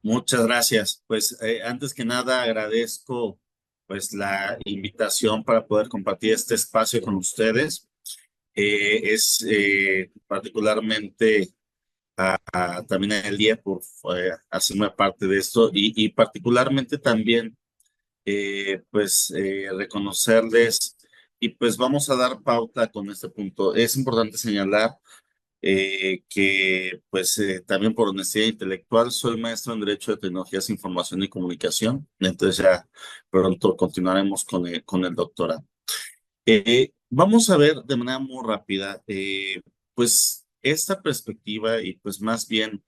Muchas gracias. Pues antes que nada agradezco pues la invitación para poder compartir este espacio con ustedes. Es particularmente también a Elie por hacerme parte de esto y particularmente también reconocerles y pues vamos a dar pauta con este punto. Es importante señalar que también por honestidad intelectual soy maestro en Derecho de Tecnologías, Información y Comunicación. Entonces ya pronto continuaremos con el doctorado. Vamos a ver de manera muy rápida, pues esta perspectiva y pues más bien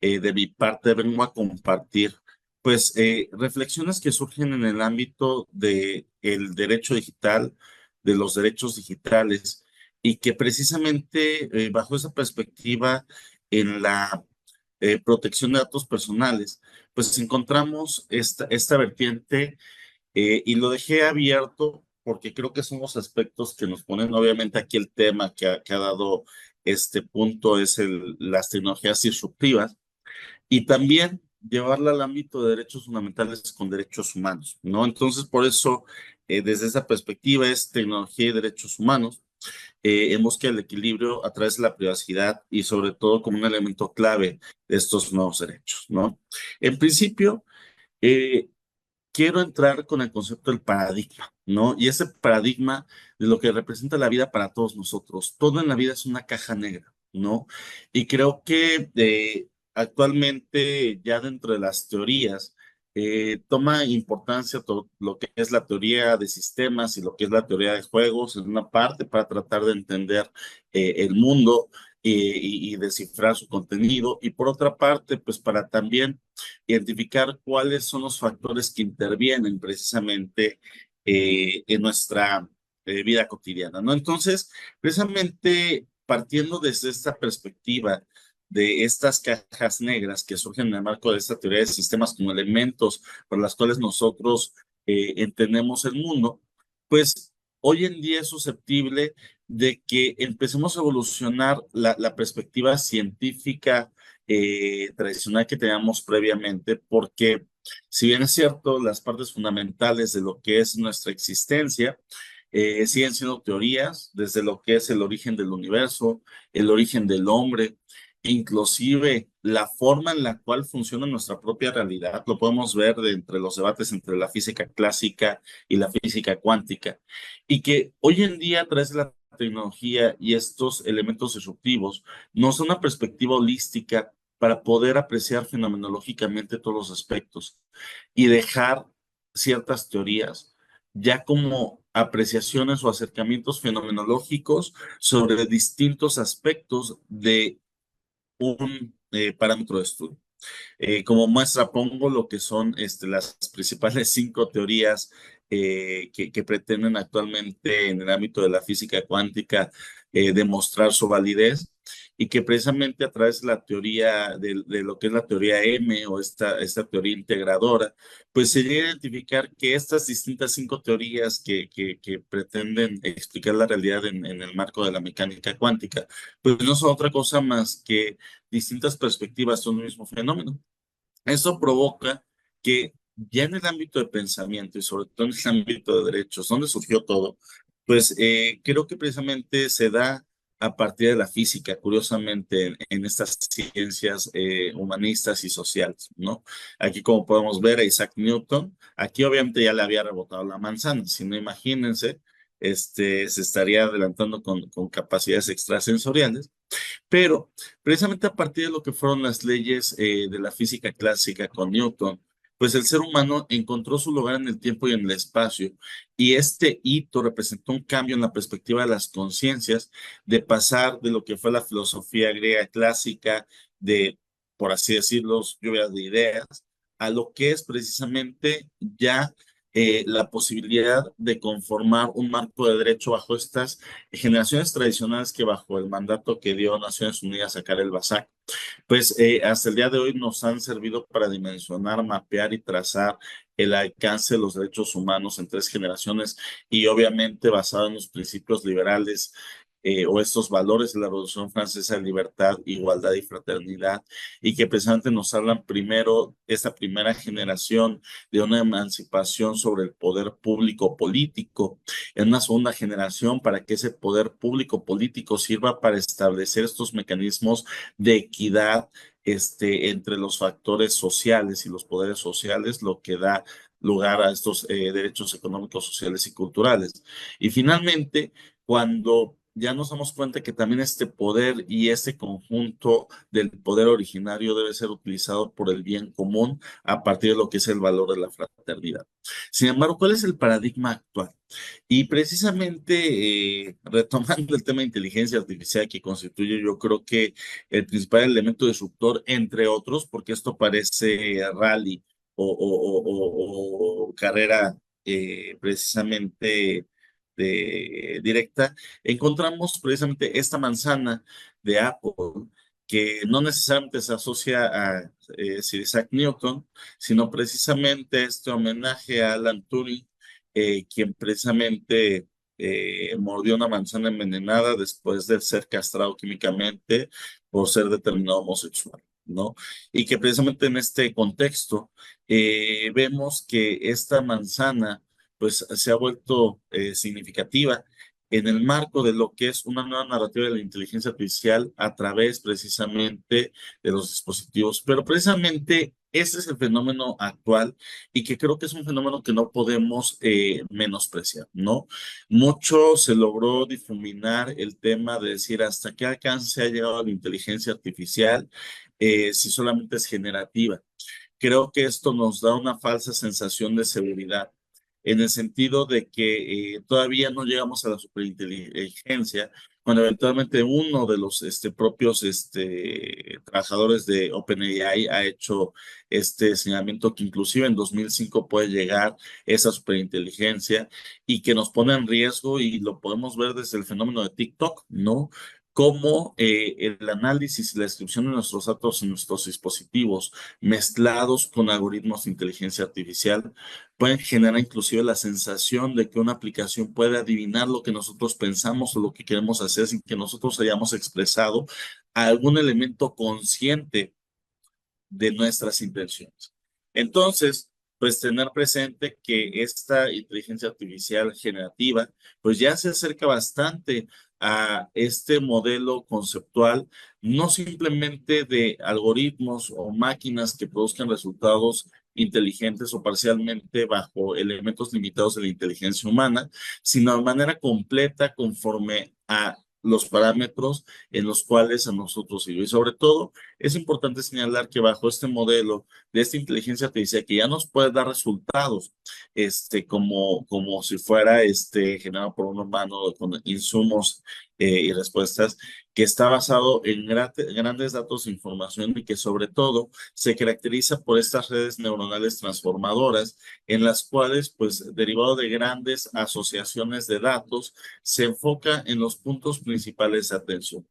de mi parte vengo a compartir reflexiones que surgen en el ámbito de el derecho digital, de los derechos digitales y que precisamente bajo esa perspectiva en la protección de datos personales, pues encontramos esta vertiente y lo dejé abierto porque creo que son los aspectos que nos ponen, obviamente aquí el tema que ha dado este punto es las tecnologías disruptivas y también llevarla al ámbito de derechos fundamentales con derechos humanos, ¿no? Entonces, por eso, desde esa perspectiva es tecnología y derechos humanos, hemos que el equilibrio a través de la privacidad y sobre todo como un elemento clave de estos nuevos derechos, ¿no? En principio, eh, quiero entrar con el concepto del paradigma, ¿no? Y ese paradigma de lo que representa la vida para todos nosotros. Todo en la vida es una caja negra, ¿no? Y creo que actualmente ya dentro de las teorías toma importancia todo lo que es la teoría de sistemas y lo que es la teoría de juegos en una parte para tratar de entender el mundo y descifrar su contenido. Y por otra parte, pues para también identificar cuáles son los factores que intervienen precisamente en nuestra vida cotidiana, ¿no? Entonces, precisamente partiendo desde esta perspectiva de estas cajas negras que surgen en el marco de esta teoría de sistemas como elementos por las cuales nosotros entendemos el mundo, pues hoy en día es susceptible de que empecemos a evolucionar la perspectiva científica tradicional que teníamos previamente, porque si bien es cierto, las partes fundamentales de lo que es nuestra existencia siguen siendo teorías, desde lo que es el origen del universo, el origen del hombre, inclusive la forma en la cual funciona nuestra propia realidad, lo podemos ver de entre los debates entre la física clásica y la física cuántica, y que hoy en día a través de la tecnología y estos elementos disruptivos nos da una perspectiva holística para poder apreciar fenomenológicamente todos los aspectos y dejar ciertas teorías ya como apreciaciones o acercamientos fenomenológicos sobre distintos aspectos de un parámetro de estudio. Como muestra pongo lo que son las principales cinco teorías que pretenden actualmente en el ámbito de la física cuántica demostrar su validez y que precisamente a través de la teoría de lo que es la teoría M o esta teoría integradora, pues se llega a identificar que estas distintas cinco teorías que pretenden explicar la realidad en el marco de la mecánica cuántica, pues no son otra cosa más que distintas perspectivas de un mismo fenómeno. Eso provoca que ya en el ámbito de pensamiento y sobre todo en el ámbito de derechos, donde surgió todo, creo que precisamente se da a partir de la física, curiosamente, en estas ciencias humanistas y sociales, ¿no? Aquí como podemos ver a Isaac Newton, aquí obviamente ya le había rebotado la manzana, si no imagínense, se estaría adelantando con capacidades extrasensoriales, pero precisamente a partir de lo que fueron las leyes de la física clásica con Newton, pues el ser humano encontró su lugar en el tiempo y en el espacio, y este hito representó un cambio en la perspectiva de las conciencias, de pasar de lo que fue la filosofía griega clásica, de, por así decirlo, lluvias de ideas, a lo que es precisamente ya la posibilidad de conformar un marco de derecho bajo estas generaciones tradicionales que bajo el mandato que dio Naciones Unidas a Karel Basak, hasta el día de hoy nos han servido para dimensionar, mapear y trazar el alcance de los derechos humanos en tres generaciones y obviamente basado en los principios liberales o estos valores de la Revolución Francesa, libertad, igualdad y fraternidad, y que precisamente nos hablan primero, esta primera generación, de una emancipación sobre el poder público político, en una segunda generación para que ese poder público político sirva para establecer estos mecanismos de equidad entre los factores sociales y los poderes sociales, lo que da lugar a estos derechos económicos, sociales y culturales. Y finalmente, cuando ya nos damos cuenta que también este poder y este conjunto del poder originario debe ser utilizado por el bien común a partir de lo que es el valor de la fraternidad. Sin embargo, ¿cuál es el paradigma actual? Y precisamente retomando el tema de inteligencia artificial que constituye, yo creo que el principal elemento disruptor, entre otros, porque esto parece rally o carrera precisamente directa, encontramos precisamente esta manzana de Apple que no necesariamente se asocia a Sir Isaac Newton, sino precisamente este homenaje a Alan Turing, quien precisamente mordió una manzana envenenada después de ser castrado químicamente por ser determinado homosexual, ¿no? Y que precisamente en este contexto vemos que esta manzana pues se ha vuelto significativa en el marco de lo que es una nueva narrativa de la inteligencia artificial a través precisamente de los dispositivos. Pero precisamente ese es el fenómeno actual y que creo que es un fenómeno que no podemos menospreciar, ¿no? Mucho se logró difuminar el tema de decir hasta qué alcance ha llegado la inteligencia artificial si solamente es generativa. Creo que esto nos da una falsa sensación de seguridad, en el sentido de que todavía no llegamos a la superinteligencia, cuando eventualmente uno de los propios trabajadores de OpenAI ha hecho este señalamiento que inclusive en 2005 puede llegar esa superinteligencia y que nos pone en riesgo, y lo podemos ver desde el fenómeno de TikTok, ¿no? Cómo el análisis y la descripción de nuestros datos en nuestros dispositivos mezclados con algoritmos de inteligencia artificial pueden generar inclusive la sensación de que una aplicación puede adivinar lo que nosotros pensamos o lo que queremos hacer sin que nosotros hayamos expresado algún elemento consciente de nuestras intenciones. Entonces, pues tener presente que esta inteligencia artificial generativa, pues ya se acerca bastante a este modelo conceptual, no simplemente de algoritmos o máquinas que produzcan resultados inteligentes o parcialmente bajo elementos limitados de la inteligencia humana, sino de manera completa conforme a los parámetros en los cuales a nosotros sirve. Y sobre todo, es importante señalar que bajo este modelo de esta inteligencia artificial que ya nos puede dar resultados, como si fuera generado por un humano con insumos y respuestas, que está basado en grandes datos de información y que sobre todo se caracteriza por estas redes neuronales transformadoras en las cuales, pues, derivado de grandes asociaciones de datos, se enfoca en los puntos principales de atención.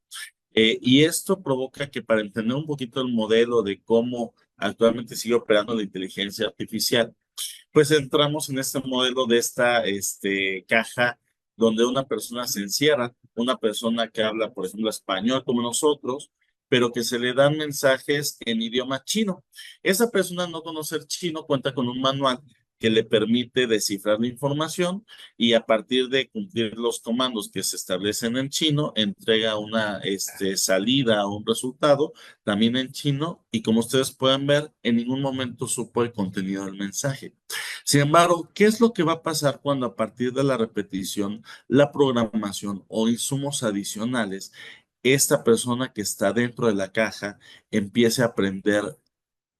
Y esto provoca que para entender un poquito el modelo de cómo actualmente sigue operando la inteligencia artificial, pues entramos en este modelo de esta caja donde una persona se encierra, una persona que habla, por ejemplo, español como nosotros, pero que se le dan mensajes en idioma chino. Esa persona no conocer chino cuenta con un manual que le permite descifrar la información y a partir de cumplir los comandos que se establecen en chino, entrega una salida o un resultado también en chino y como ustedes pueden ver, en ningún momento supo el contenido del mensaje. Sin embargo, ¿qué es lo que va a pasar cuando a partir de la repetición, la programación o insumos adicionales, esta persona que está dentro de la caja empiece a aprender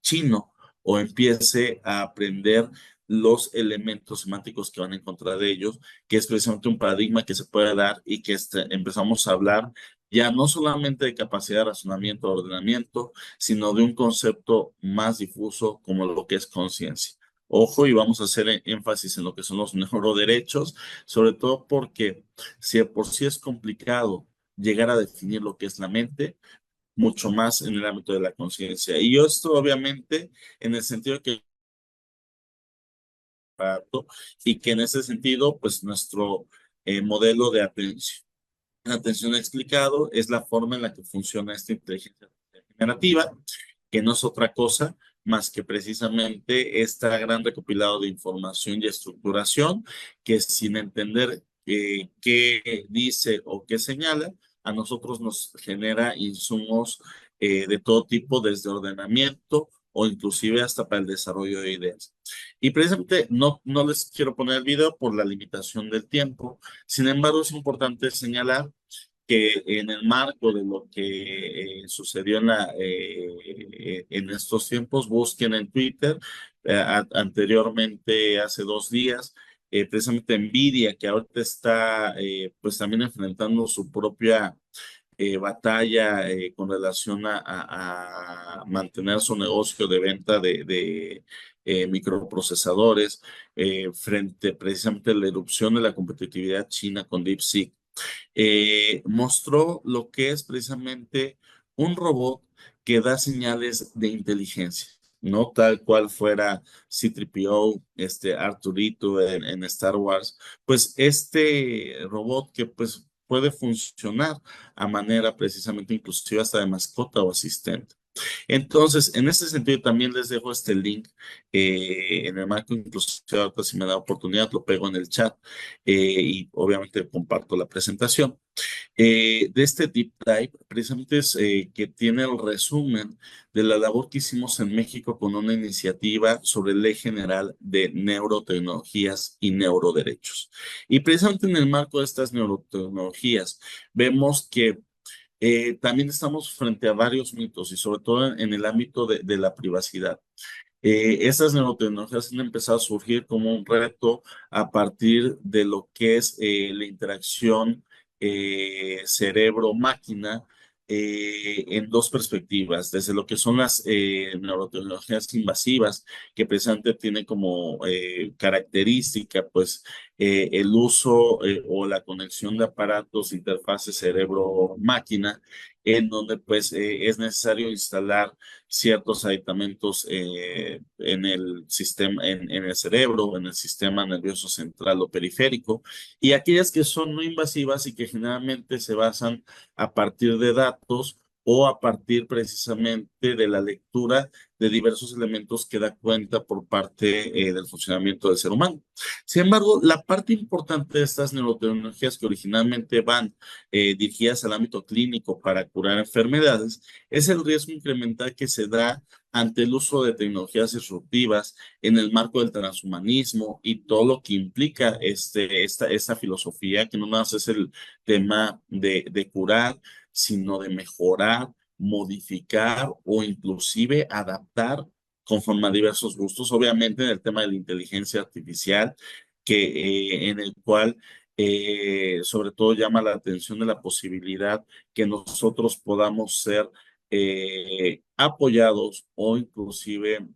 chino o empiece a aprender los elementos semánticos que van a encontrar de ellos, que es precisamente un paradigma que se puede dar y que empezamos a hablar ya no solamente de capacidad de razonamiento o ordenamiento, sino de un concepto más difuso como lo que es conciencia? Ojo, y vamos a hacer énfasis en lo que son los neuroderechos, sobre todo porque si de por sí es complicado llegar a definir lo que es la mente, mucho más en el ámbito de la conciencia. Y esto obviamente en el sentido que y que en ese sentido, pues nuestro modelo de atención. atención explicado, es la forma en la que funciona esta inteligencia generativa, que no es otra cosa más que precisamente este gran recopilado de información y estructuración, que sin entender qué dice o qué señala, a nosotros nos genera insumos de todo tipo, desde ordenamiento o inclusive hasta para el desarrollo de ideas. Y precisamente no les quiero poner el video por la limitación del tiempo. Sin embargo, es importante señalar que en el marco de lo que sucedió en estos tiempos, busquen en Twitter, anteriormente, hace 2 días, precisamente Nvidia, que ahorita está pues también enfrentando su propia batalla con relación a mantener su negocio de venta de microprocesadores frente precisamente a la erupción de la competitividad china con DeepSeek. Mostró lo que es precisamente un robot que da señales de inteligencia, no tal cual fuera C-3PO, Arturito en Star Wars, pues este robot que pues puede funcionar a manera precisamente inclusive hasta de mascota o asistente. Entonces, en ese sentido, también les dejo este link en el marco, inclusive ahorita si me da oportunidad, lo pego en el chat y obviamente comparto la presentación. De este Deep Dive, precisamente es que tiene el resumen de la labor que hicimos en México con una iniciativa sobre Ley General de Neurotecnologías y Neuroderechos. Y precisamente en el marco de estas neurotecnologías, vemos que también estamos frente a varios mitos y sobre todo en el ámbito de la privacidad. Estas neurotecnologías han empezado a surgir como un reto a partir de lo que es la interacción cerebro-máquina en dos perspectivas, desde lo que son las neurotecnologías invasivas, que precisamente tienen como característica pues el uso o la conexión de aparatos, interfaces cerebro-máquina, en donde pues es necesario instalar ciertos aditamentos en el sistema, en el cerebro, en el sistema nervioso central o periférico, y aquellas que son no invasivas y que generalmente se basan a partir de datos o a partir precisamente de la lectura de diversos elementos que da cuenta por parte del funcionamiento del ser humano. Sin embargo, la parte importante de estas neurotecnologías que originalmente van dirigidas al ámbito clínico para curar enfermedades es el riesgo incremental que se da ante el uso de tecnologías disruptivas en el marco del transhumanismo y todo lo que implica esta filosofía, que no nada más es el tema de curar, sino de mejorar, modificar o inclusive adaptar conforme a diversos gustos. Obviamente en el tema de la inteligencia artificial, en el cual sobre todo llama la atención de la posibilidad que nosotros podamos ser apoyados o inclusive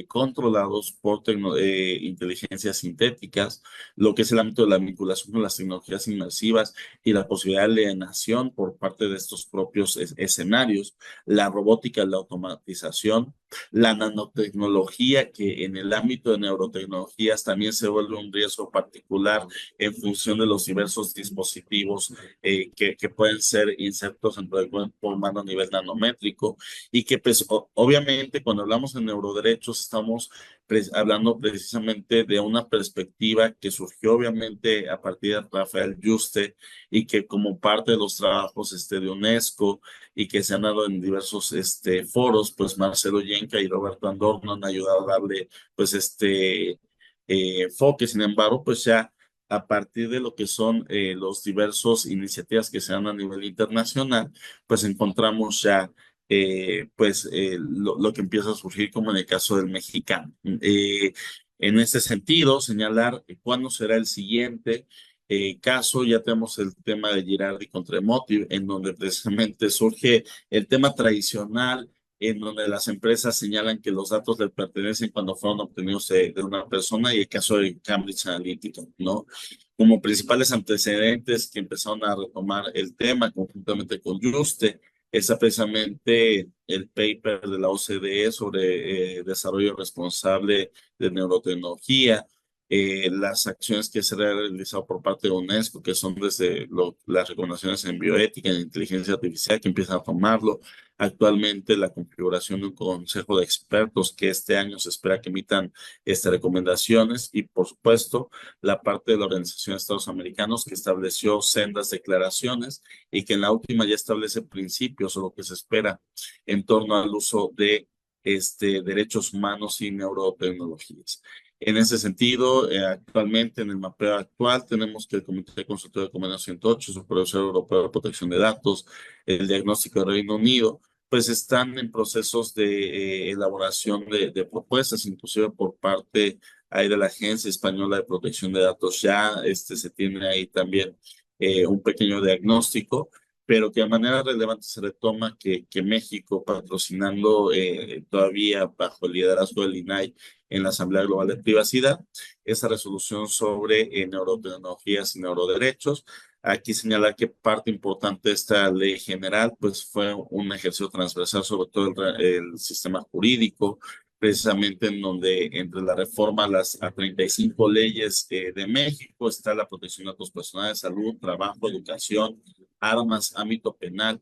controlados por inteligencias sintéticas, lo que es el ámbito de la vinculación con las tecnologías inmersivas y la posibilidad de alienación por parte de estos propios escenarios, la robótica, la automatización, la nanotecnología, que en el ámbito de neurotecnologías también se vuelve un riesgo particular en función de los diversos dispositivos que pueden ser insertos dentro del cuerpo humano a nivel nanométrico y que pues obviamente cuando hablamos de neuroderechos estamos hablando precisamente de una perspectiva que surgió obviamente a partir de Rafael Yuste y que como parte de los trabajos de UNESCO y que se han dado en diversos foros, pues Marcelo Yenca y Roberto Andorno han ayudado a darle pues enfoque. Sin embargo, pues ya a partir de lo que son los diversos iniciativas que se dan a nivel internacional, pues encontramos ya lo que empieza a surgir como en el caso del mexicano. En ese sentido, señalar cuándo será el siguiente caso. Ya tenemos el tema de Girardi contra Emotive, en donde precisamente surge el tema tradicional, en donde las empresas señalan que los datos les pertenecen cuando fueron obtenidos de una persona, y el caso de Cambridge Analytica, ¿no? Como principales antecedentes que empezaron a retomar el tema conjuntamente con Juste, está precisamente el paper de la OCDE sobre desarrollo responsable de neurotecnología, las acciones que se han realizado por parte de UNESCO, que son desde las recomendaciones en bioética, en inteligencia artificial, que empiezan a tomarlo. Actualmente la configuración de un consejo de expertos que este año se espera que emitan estas recomendaciones y, por supuesto, la parte de la Organización de Estados Americanos que estableció sendas declaraciones y que en la última ya establece principios o lo que se espera en torno al uso de derechos humanos y neurotecnologías. En ese sentido, actualmente en el mapeo actual tenemos que el Comité Consultivo de Convenio 108, su Supervisor Europeo de Protección de Datos, el diagnóstico de Reino Unido, pues están en procesos de elaboración de propuestas, inclusive por parte ahí de la Agencia Española de Protección de Datos. Ya se tiene ahí también un pequeño diagnóstico, pero que de manera relevante se retoma que México, patrocinando todavía bajo el liderazgo del INAI en la Asamblea Global de Privacidad, esa resolución sobre neurotecnologías y neuroderechos. Aquí señalar que parte importante de esta ley general pues fue un ejercicio transversal sobre todo el sistema jurídico, precisamente en donde entre la reforma a 35 leyes de México está la protección de datos personales, salud, trabajo, educación, armas, ámbito penal.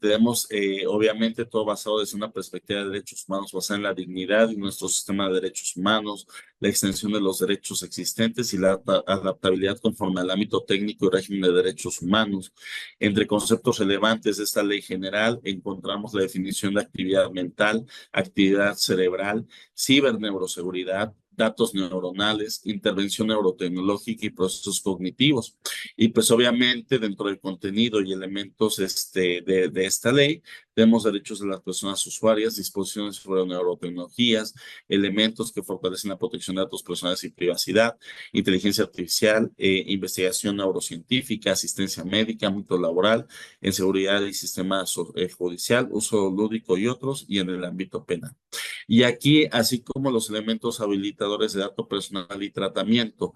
Tenemos, obviamente, todo basado desde una perspectiva de derechos humanos, basada en la dignidad y nuestro sistema de derechos humanos, la extensión de los derechos existentes y la adaptabilidad conforme al ámbito técnico y régimen de derechos humanos. Entre conceptos relevantes de esta ley general encontramos la definición de actividad mental, actividad cerebral, ciberneuroseguridad, datos neuronales, intervención neurotecnológica y procesos cognitivos. Y pues obviamente dentro del contenido y elementos de esta ley, tenemos derechos de las personas usuarias, disposiciones sobre neurotecnologías, elementos que fortalecen la protección de datos personales y privacidad, inteligencia artificial, investigación neurocientífica, asistencia médica, ámbito laboral, en seguridad y sistema judicial, uso lúdico y otros, y en el ámbito penal. Y aquí, así como los elementos habilitadores de datos personal y tratamiento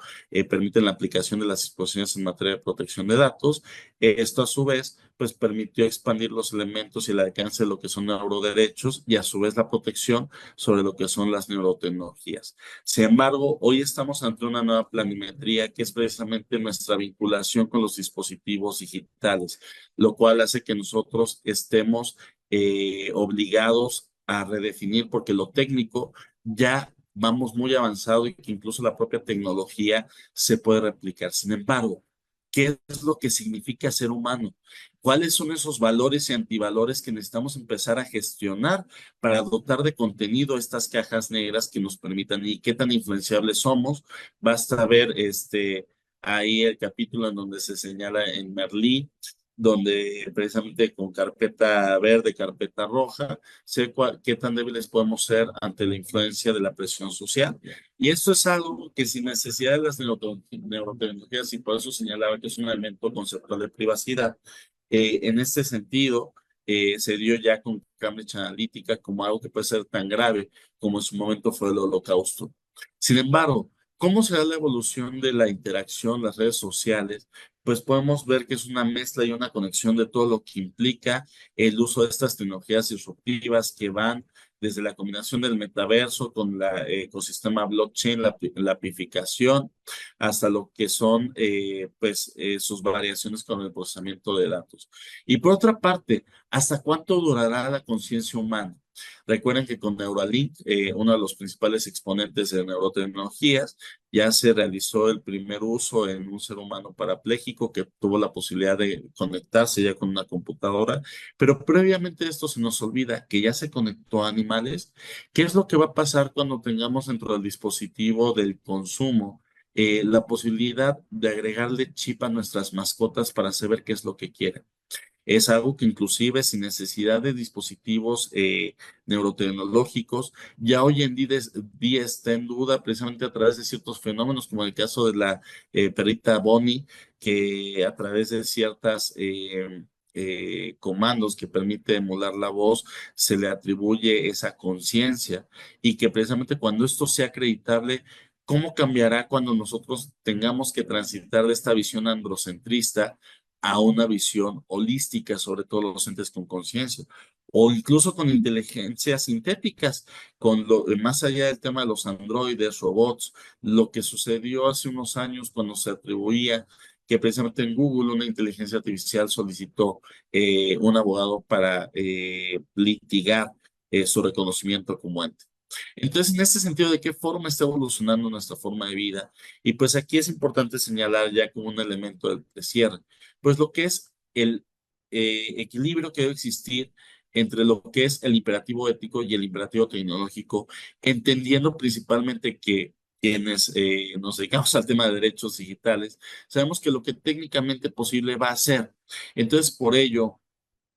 permiten la aplicación de las disposiciones en materia de protección de datos, esto a su vez pues permitió expandir los elementos y el alcance de lo que son neuroderechos y a su vez la protección sobre lo que son las neurotecnologías. Sin embargo, hoy estamos ante una nueva planimetría que es precisamente nuestra vinculación con los dispositivos digitales, lo cual hace que nosotros estemos obligados a redefinir porque lo técnico ya vamos muy avanzado y que incluso la propia tecnología se puede replicar. Sin embargo, ¿qué es lo que significa ser humano? ¿Cuáles son esos valores y antivalores que necesitamos empezar a gestionar para dotar de contenido estas cajas negras que nos permitan y qué tan influenciables somos? Basta ver ahí el capítulo en donde se señala en Merlí, donde precisamente con carpeta verde, carpeta roja, sé qué tan débiles podemos ser ante la influencia de la presión social. Y esto es algo que sin necesidad de las neurotecnologías, y por eso señalaba que es un elemento conceptual de privacidad, en este sentido, se dio ya con Cambridge Analytica como algo que puede ser tan grave como en su momento fue el Holocausto. Sin embargo, ¿cómo será la evolución de la interacción, las redes sociales? Pues podemos ver que es una mezcla y una conexión de todo lo que implica el uso de estas tecnologías disruptivas que van desde la combinación del metaverso con el ecosistema blockchain, la apificación, hasta lo que son sus variaciones con el procesamiento de datos. Y por otra parte, ¿hasta cuánto durará la conciencia humana? Recuerden que con Neuralink, uno de los principales exponentes de neurotecnologías, ya se realizó el primer uso en un ser humano parapléjico que tuvo la posibilidad de conectarse ya con una computadora, pero previamente a esto se nos olvida que ya se conectó a animales. ¿Qué es lo que va a pasar cuando tengamos dentro del dispositivo del consumo la posibilidad de agregarle chip a nuestras mascotas para saber qué es lo que quieren? Es algo que inclusive sin necesidad de dispositivos neurotecnológicos, ya hoy en día está en duda precisamente a través de ciertos fenómenos, como el caso de la perrita Bonnie, que a través de ciertas comandos que permite emular la voz, se le atribuye esa conciencia y que precisamente cuando esto sea acreditable, ¿cómo cambiará cuando nosotros tengamos que transitar de esta visión androcentrista a una visión holística sobre todos los entes con conciencia? o incluso con inteligencias sintéticas, más allá del tema de los androides, robots, lo que sucedió hace unos años cuando se atribuía que precisamente en Google una inteligencia artificial solicitó un abogado para litigar su reconocimiento como ente. Entonces, en este sentido, ¿de qué forma está evolucionando nuestra forma de vida? Y pues aquí es importante señalar ya como un elemento de cierre, pues lo que es el equilibrio que debe existir entre lo que es el imperativo ético y el imperativo tecnológico, entendiendo principalmente que quienes nos dedicamos al tema de derechos digitales, sabemos que lo que técnicamente posible va a ser. Entonces, por ello,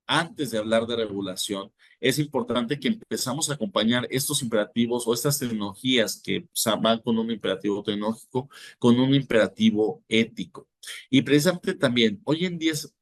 antes de hablar de regulación, es importante que empezamos a acompañar estos imperativos o estas tecnologías que van con un imperativo tecnológico, con un imperativo ético. Y precisamente también, hoy en día es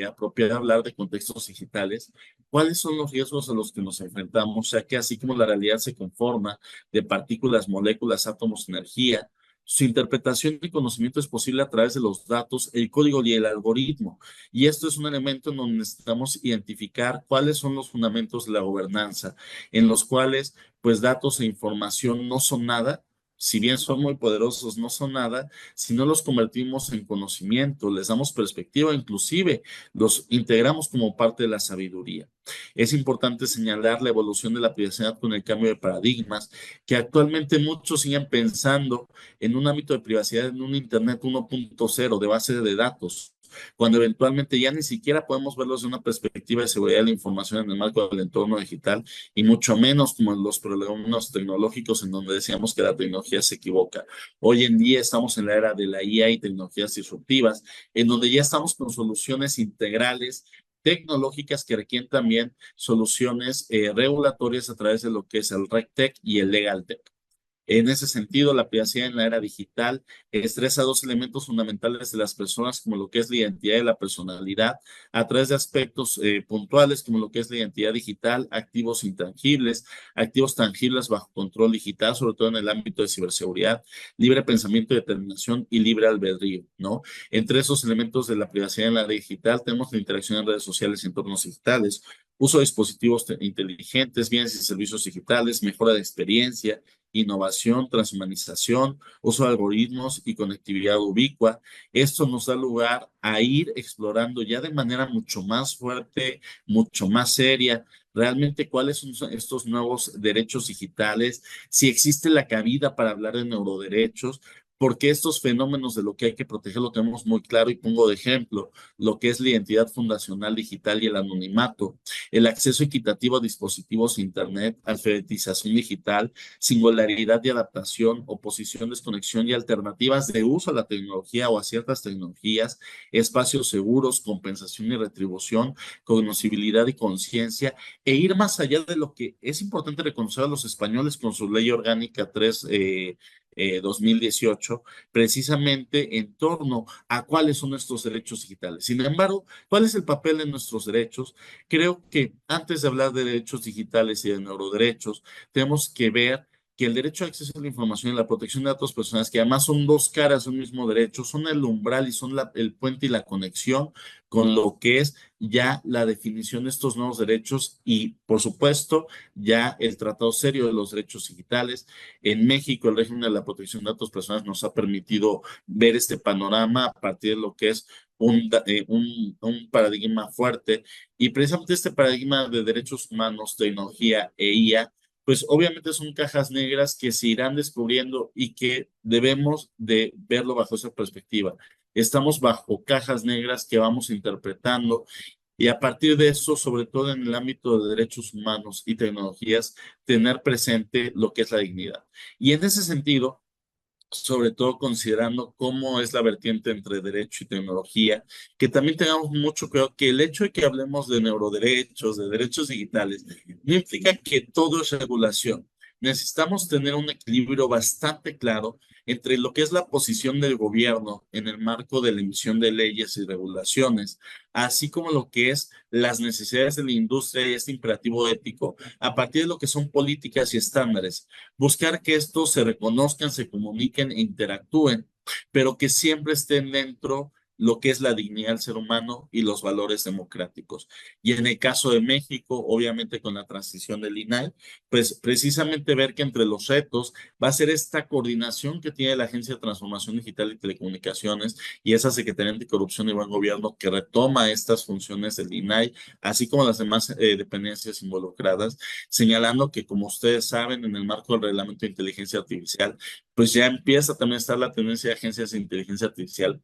apropiado hablar de contextos digitales. ¿Cuáles son los riesgos a los que nos enfrentamos? Ya que así como la realidad se conforma de partículas, moléculas, átomos, energía, su interpretación y conocimiento es posible a través de los datos, el código y el algoritmo. Y esto es un elemento en donde necesitamos identificar cuáles son los fundamentos de la gobernanza, en los cuales, pues, datos e información no son nada. Si bien son muy poderosos, no son nada si no los convertimos en conocimiento, les damos perspectiva, inclusive los integramos como parte de la sabiduría. Es importante señalar la evolución de la privacidad con el cambio de paradigmas, que actualmente muchos siguen pensando en un ámbito de privacidad en un Internet 1.0 de base de datos, cuando eventualmente ya ni siquiera podemos verlos de una perspectiva de seguridad de la información en el marco del entorno digital y mucho menos como en los problemas tecnológicos en donde decíamos que la tecnología se equivoca. Hoy en día estamos en la era de la IA y tecnologías disruptivas, en donde ya estamos con soluciones integrales tecnológicas que requieren también soluciones regulatorias a través de lo que es el RegTech y el LegalTech. En ese sentido, la privacidad en la era digital estresa dos elementos fundamentales de las personas, como lo que es la identidad y la personalidad, a través de aspectos puntuales, como lo que es la identidad digital, activos tangibles bajo control digital, sobre todo en el ámbito de ciberseguridad, libre pensamiento y determinación y libre albedrío, ¿no? Entre esos elementos de la privacidad en la era digital, tenemos la interacción en redes sociales y entornos digitales, uso de dispositivos inteligentes, bienes y servicios digitales, mejora de experiencia, innovación, transhumanización, uso de algoritmos y conectividad ubicua. Esto nos da lugar a ir explorando ya de manera mucho más fuerte, mucho más seria, realmente cuáles son estos nuevos derechos digitales, si existe la cabida para hablar de neuroderechos, porque estos fenómenos de lo que hay que proteger lo tenemos muy claro y pongo de ejemplo lo que es la identidad fundacional digital y el anonimato, el acceso equitativo a dispositivos Internet, alfabetización digital, singularidad y adaptación, oposición, desconexión y alternativas de uso a la tecnología o a ciertas tecnologías, espacios seguros, compensación y retribución, cognoscibilidad y conciencia, e ir más allá de lo que es importante reconocer a los españoles con su ley orgánica 3 2018, precisamente en torno a cuáles son nuestros derechos digitales. Sin embargo, ¿cuál es el papel de nuestros derechos? Creo que antes de hablar de derechos digitales y de neuroderechos, tenemos que ver que el derecho a acceso a la información y la protección de datos personales, que además son dos caras de un mismo derecho, son el umbral y son el puente y la conexión con lo que es ya la definición de estos nuevos derechos y, por supuesto, ya el Tratado Serio de los Derechos Digitales. En México, el régimen de la protección de datos personales nos ha permitido ver este panorama a partir de lo que es un paradigma fuerte y precisamente este paradigma de derechos humanos, tecnología e IA pues obviamente son cajas negras que se irán descubriendo y que debemos de verlo bajo esa perspectiva. Estamos bajo cajas negras que vamos interpretando y a partir de eso, sobre todo en el ámbito de derechos humanos y tecnologías, tener presente lo que es la dignidad. Y en ese sentido, sobre todo considerando cómo es la vertiente entre derecho y tecnología, que también tengamos mucho cuidado que el hecho de que hablemos de neuroderechos, de derechos digitales, no implica que todo es regulación. Necesitamos tener un equilibrio bastante claro entre lo que es la posición del gobierno en el marco de la emisión de leyes y regulaciones, así como lo que es las necesidades de la industria y este imperativo ético, a partir de lo que son políticas y estándares buscar que estos se reconozcan, se comuniquen e interactúen, pero que siempre estén dentro lo que es la dignidad del ser humano y los valores democráticos. Y en el caso de México, obviamente con la transición del INAI, pues precisamente ver que entre los retos va a ser esta coordinación que tiene la Agencia de Transformación Digital y Telecomunicaciones y esa Secretaría Anticorrupción y Buen Gobierno que retoma estas funciones del INAI, así como las demás dependencias involucradas, señalando que, como ustedes saben, en el marco del Reglamento de Inteligencia Artificial, pues ya empieza también a estar la tendencia de agencias de inteligencia artificial.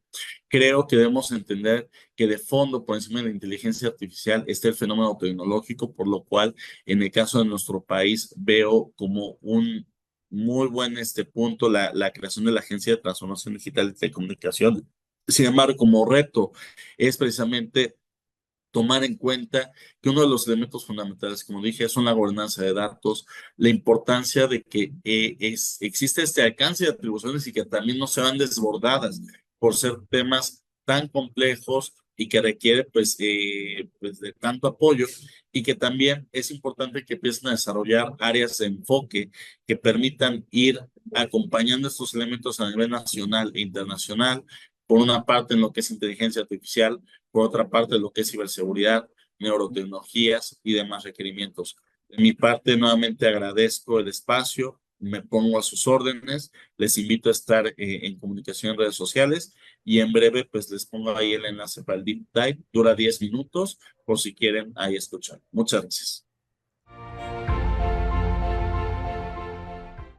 Creo que debemos entender que de fondo, por encima de la inteligencia artificial, está el fenómeno tecnológico, por lo cual, en el caso de nuestro país, veo como un muy buen punto la creación de la Agencia de Transformación Digital y Telecomunicación. Sin embargo, como reto es precisamente tomar en cuenta que uno de los elementos fundamentales, como dije, son la gobernanza de datos, la importancia de que existe este alcance de atribuciones y que también no se van desbordadas por ser temas tan complejos y que requiere pues de tanto apoyo y que también es importante que empiecen a desarrollar áreas de enfoque que permitan ir acompañando estos elementos a nivel nacional e internacional, por una parte en lo que es inteligencia artificial, por otra parte, lo que es ciberseguridad, neurotecnologías y demás requerimientos. De mi parte, nuevamente agradezco el espacio, me pongo a sus órdenes, les invito a estar en comunicación en redes sociales y en breve pues les pongo ahí el enlace para el Deep Dive, dura 10 minutos por si quieren ahí escuchar. Muchas gracias.